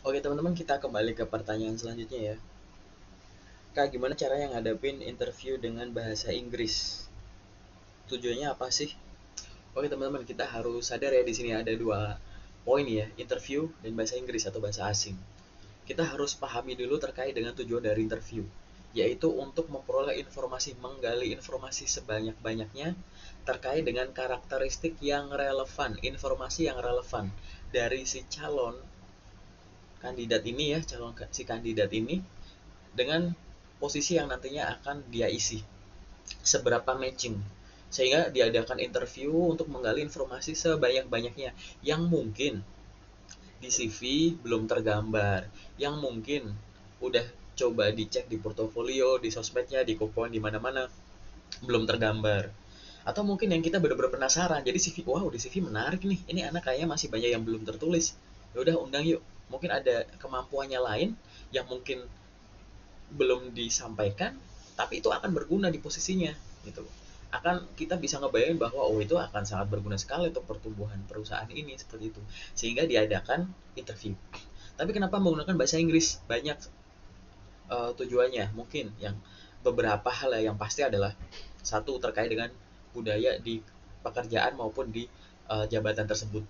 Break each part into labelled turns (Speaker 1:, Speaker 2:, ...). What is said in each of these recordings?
Speaker 1: Oke teman-teman, kita kembali ke pertanyaan selanjutnya ya. Kak, gimana caranya ngadepin interview dengan bahasa Inggris? Tujuannya apa sih? Oke teman-teman, kita harus sadar ya, di sini ada dua poin ya, interview dan bahasa Inggris atau bahasa asing. Kita harus pahami dulu terkait dengan tujuan dari interview, yaitu untuk memperoleh informasi, menggali informasi sebanyak-banyaknya terkait dengan karakteristik yang relevan, informasi yang relevan dari si calon kandidat ini ya, si kandidat ini dengan posisi yang nantinya akan dia isi, seberapa matching, sehingga diadakan interview untuk menggali informasi sebanyak-banyaknya yang mungkin di CV belum tergambar, yang mungkin udah coba dicek di portofolio, di sosmednya, di kokoan, di mana-mana belum tergambar, atau mungkin yang kita benar-benar penasaran, jadi CV, wow, di CV menarik nih, ini anak kayaknya masih banyak yang belum tertulis, ya udah undang yuk, mungkin ada kemampuannya lain yang mungkin belum disampaikan, tapi itu akan berguna di posisinya gitu. Akan kita bisa ngebayangin bahwa oh, itu akan sangat berguna sekali untuk pertumbuhan perusahaan ini, seperti itu, sehingga diadakan interview. Tapi kenapa menggunakan bahasa Inggris? Banyak tujuannya. Mungkin yang beberapa hal yang pasti adalah satu, terkait dengan budaya di pekerjaan maupun di jabatan tersebut.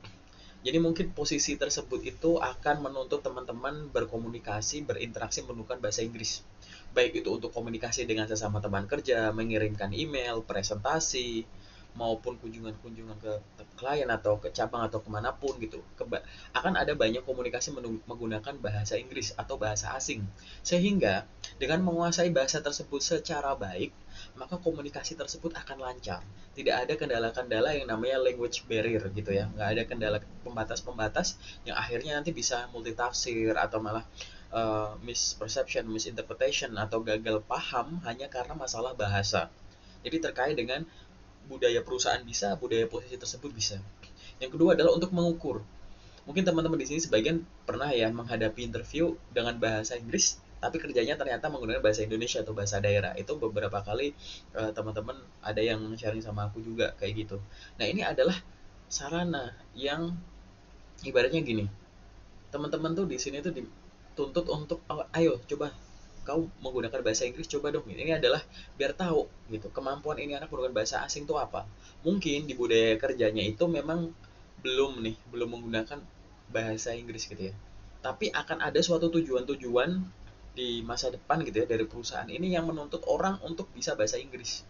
Speaker 1: Jadi mungkin posisi tersebut itu akan menuntut teman-teman berkomunikasi, berinteraksi menggunakan bahasa Inggris. Baik itu untuk komunikasi dengan sesama teman kerja, mengirimkan email, presentasi, maupun kunjungan-kunjungan ke klien atau ke cabang atau kemanapun gitu. Akan ada banyak komunikasi menggunakan bahasa Inggris atau bahasa asing. Sehingga dengan menguasai bahasa tersebut secara baik, maka komunikasi tersebut akan lancar. Tidak ada kendala-kendala yang namanya language barrier gitu ya. Nggak ada kendala pembatas-pembatas yang akhirnya nanti bisa multitafsir atau malah misperception, misinterpretation atau gagal paham hanya karena masalah bahasa. Jadi terkait dengan budaya perusahaan bisa, budaya posisi tersebut bisa. Yang kedua adalah untuk mengukur. Mungkin teman-teman di sini sebagian pernah ya menghadapi interview dengan bahasa Inggris, tapi kerjanya ternyata menggunakan bahasa Indonesia atau bahasa daerah. Itu beberapa kali teman-teman ada yang sharing sama aku juga kayak gitu. Nah, ini adalah sarana yang ibaratnya gini. Teman-teman tuh di sini tuh dituntut untuk oh, ayo coba kau menggunakan bahasa Inggris, coba dong. Ini adalah biar tahu gitu kemampuan ini anak menggunakan bahasa asing itu apa. Mungkin di budaya kerjanya itu memang belum menggunakan bahasa Inggris gitu ya, tapi akan ada suatu tujuan-tujuan di masa depan gitu ya dari perusahaan ini yang menuntut orang untuk bisa bahasa Inggris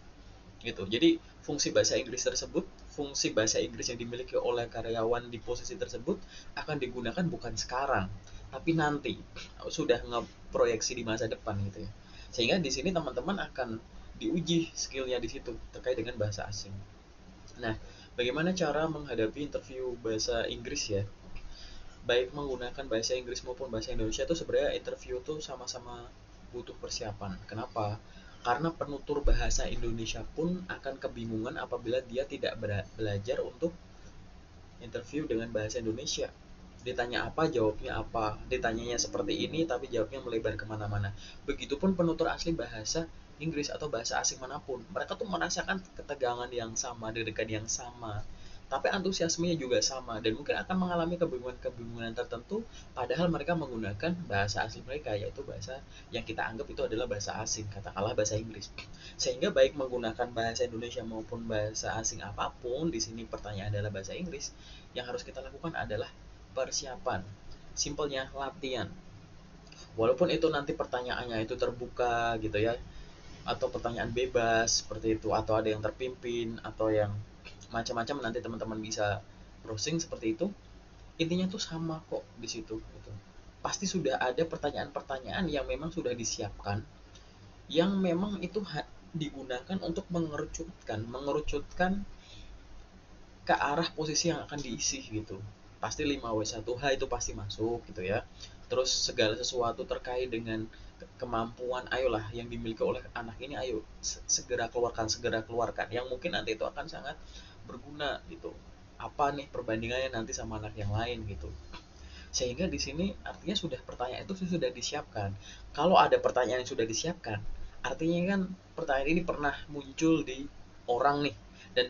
Speaker 1: gitu. Jadi fungsi bahasa Inggris tersebut, fungsi bahasa Inggris yang dimiliki oleh karyawan di posisi tersebut akan digunakan bukan sekarang, tapi nanti sudah ngeproyeksi di masa depan gitu ya. Sehingga di sini teman-teman akan diuji skillnya di situ terkait dengan bahasa asing. Nah, bagaimana cara menghadapi interview bahasa Inggris ya? Baik menggunakan bahasa Inggris maupun bahasa Indonesia itu sebenarnya interview tuh sama-sama butuh persiapan. Kenapa? Karena penutur bahasa Indonesia pun akan kebingungan apabila dia tidak belajar untuk interview dengan bahasa Indonesia. Ditanya apa, jawabnya apa. Ditanyanya seperti ini, tapi jawabnya melebar kemana-mana. Begitupun penutur asli bahasa Inggris atau bahasa asing manapun. Mereka tuh merasakan ketegangan yang sama, deg-degan yang sama. Tapi antusiasmenya juga sama dan mungkin akan mengalami kebingungan-kebingungan tertentu padahal mereka menggunakan bahasa asli mereka, yaitu bahasa yang kita anggap itu adalah bahasa asing, katakanlah bahasa Inggris. Sehingga baik menggunakan bahasa Indonesia maupun bahasa asing apapun, di sini pertanyaan adalah bahasa Inggris, yang harus kita lakukan adalah persiapan. Simpelnya latihan. Walaupun itu nanti pertanyaannya itu terbuka gitu ya, atau pertanyaan bebas seperti itu, atau ada yang terpimpin atau yang macam-macam, nanti teman-teman bisa browsing seperti itu. Intinya tuh sama kok di situ gitu. Pasti sudah ada pertanyaan-pertanyaan yang memang sudah disiapkan, yang memang itu digunakan untuk mengerucutkan ke arah posisi yang akan diisi gitu. Pasti 5W1H itu pasti masuk gitu ya. Terus segala sesuatu terkait dengan kemampuan, ayolah yang dimiliki oleh anak ini, ayo segera keluarkan. Yang mungkin nanti itu akan sangat berguna gitu. Apa nih perbandingannya nanti sama anak yang lain gitu. Sehingga di sini artinya sudah pertanyaan itu sudah disiapkan. Kalau ada pertanyaan yang sudah disiapkan, artinya kan pertanyaan ini pernah muncul di orang nih, dan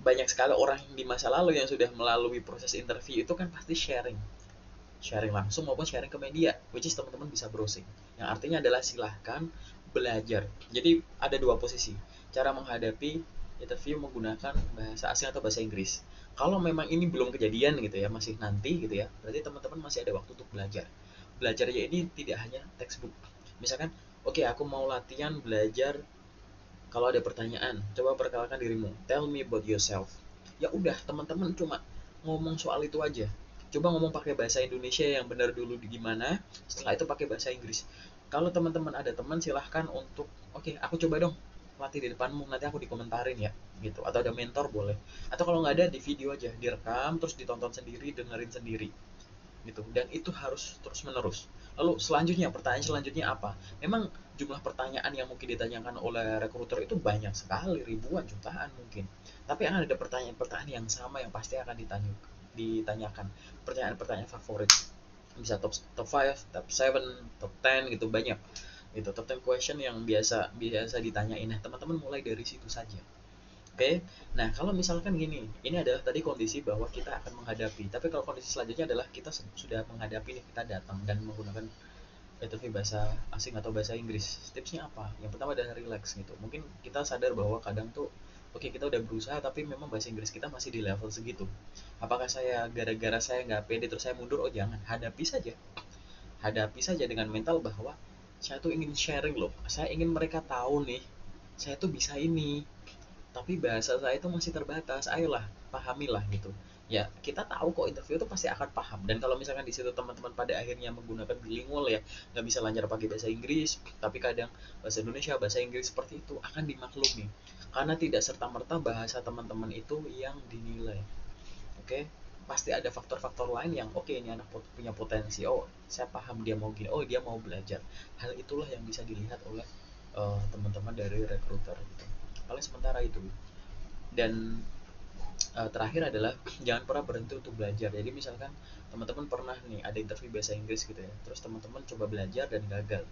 Speaker 1: banyak sekali orang di masa lalu yang sudah melalui proses interview itu kan pasti sharing. sharing langsung maupun sharing ke media, which is teman-teman bisa browsing. Yang artinya adalah silahkan belajar. Jadi ada dua posisi cara menghadapi interview menggunakan bahasa asing atau bahasa Inggris. Kalau memang ini belum kejadian gitu ya, masih nanti gitu ya, berarti teman-teman masih ada waktu untuk belajar. Belajarnya ini tidak hanya textbook. Misalkan, oke, aku mau latihan belajar. Kalau ada pertanyaan, coba perkenalkan dirimu. Tell me about yourself. Ya udah, teman-teman cuma ngomong soal itu aja. Coba ngomong pakai bahasa Indonesia yang benar dulu gimana, setelah itu pakai bahasa Inggris. Kalau teman-teman ada teman, silahkan untuk, oke, aku coba dong latih di depanmu, nanti aku dikomentarin ya, gitu. Atau ada mentor boleh. Atau kalau nggak ada, di video aja, direkam, terus ditonton sendiri, dengerin sendiri gitu. Dan itu harus terus menerus. Lalu selanjutnya, pertanyaan selanjutnya apa? Memang jumlah pertanyaan yang mungkin ditanyakan oleh rekruter itu banyak sekali, ribuan, jutaan mungkin. Tapi akan ada pertanyaan-pertanyaan yang sama yang pasti akan ditanyakan. Pertanyaan-pertanyaan favorit. Bisa top top 5, top 7, top 10 gitu, banyak. Itu top 10 question yang biasa biasa ditanyain. Nah, teman-teman mulai dari situ saja. Oke, nah kalau misalkan gini, ini adalah tadi kondisi bahwa kita akan menghadapi. Tapi kalau kondisi selanjutnya adalah kita sudah menghadapi nih, kita datang dan menggunakan interview bahasa asing atau bahasa Inggris. Tipsnya apa? Yang pertama adalah relax gitu. Mungkin kita sadar bahwa kadang tuh, oke, kita udah berusaha tapi memang bahasa Inggris kita masih di level segitu. Apakah saya gara-gara saya nggak pede terus saya mundur? Oh jangan, hadapi saja. Hadapi saja dengan mental bahwa saya tuh ingin sharing loh. Saya ingin mereka tahu nih, saya tuh bisa ini, tapi bahasa saya itu masih terbatas, ayolah pahamilah gitu. Ya kita tahu kok interview itu pasti akan paham, dan kalau misalkan di situ teman-teman pada akhirnya menggunakan bilingual ya, nggak bisa lancar pakai bahasa Inggris tapi kadang bahasa Indonesia bahasa Inggris, seperti itu akan dimaklumi karena tidak serta merta bahasa teman-teman itu yang dinilai. Oke, pasti ada faktor-faktor lain yang oke, ini anak punya potensi, oh saya paham dia mau gini, oh dia mau belajar. Hal itulah yang bisa dilihat oleh teman-teman dari recruiter gitu. Paling sementara itu. Dan terakhir adalah jangan pernah berhenti untuk belajar. Jadi misalkan teman-teman pernah nih ada interview bahasa Inggris gitu ya, terus teman-teman coba belajar dan gagal.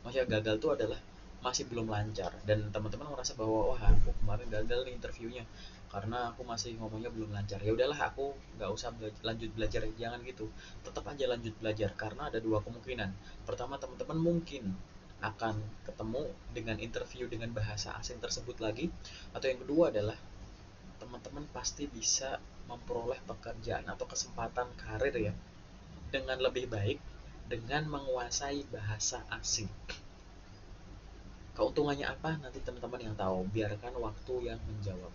Speaker 1: Maksudnya gagal itu adalah masih belum lancar, dan teman-teman merasa bahwa wah aku kemarin gagal nih interviewnya karena aku masih ngomongnya belum lancar. Ya udahlah, aku nggak usah lanjut belajar. Jangan gitu, tetap aja lanjut belajar karena ada dua kemungkinan. Pertama, teman-teman mungkin akan ketemu dengan interview dengan bahasa asing tersebut lagi, atau yang kedua adalah teman-teman pasti bisa memperoleh pekerjaan atau kesempatan karir ya dengan lebih baik dengan menguasai bahasa asing. Keuntungannya apa? Nanti teman-teman yang tahu. Biarkan waktu yang menjawab.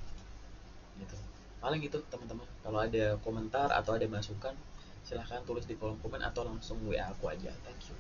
Speaker 1: Gitu. Paling itu teman-teman. Kalau ada komentar atau ada masukan, silahkan tulis di kolom komen atau langsung WA aku aja. Thank you.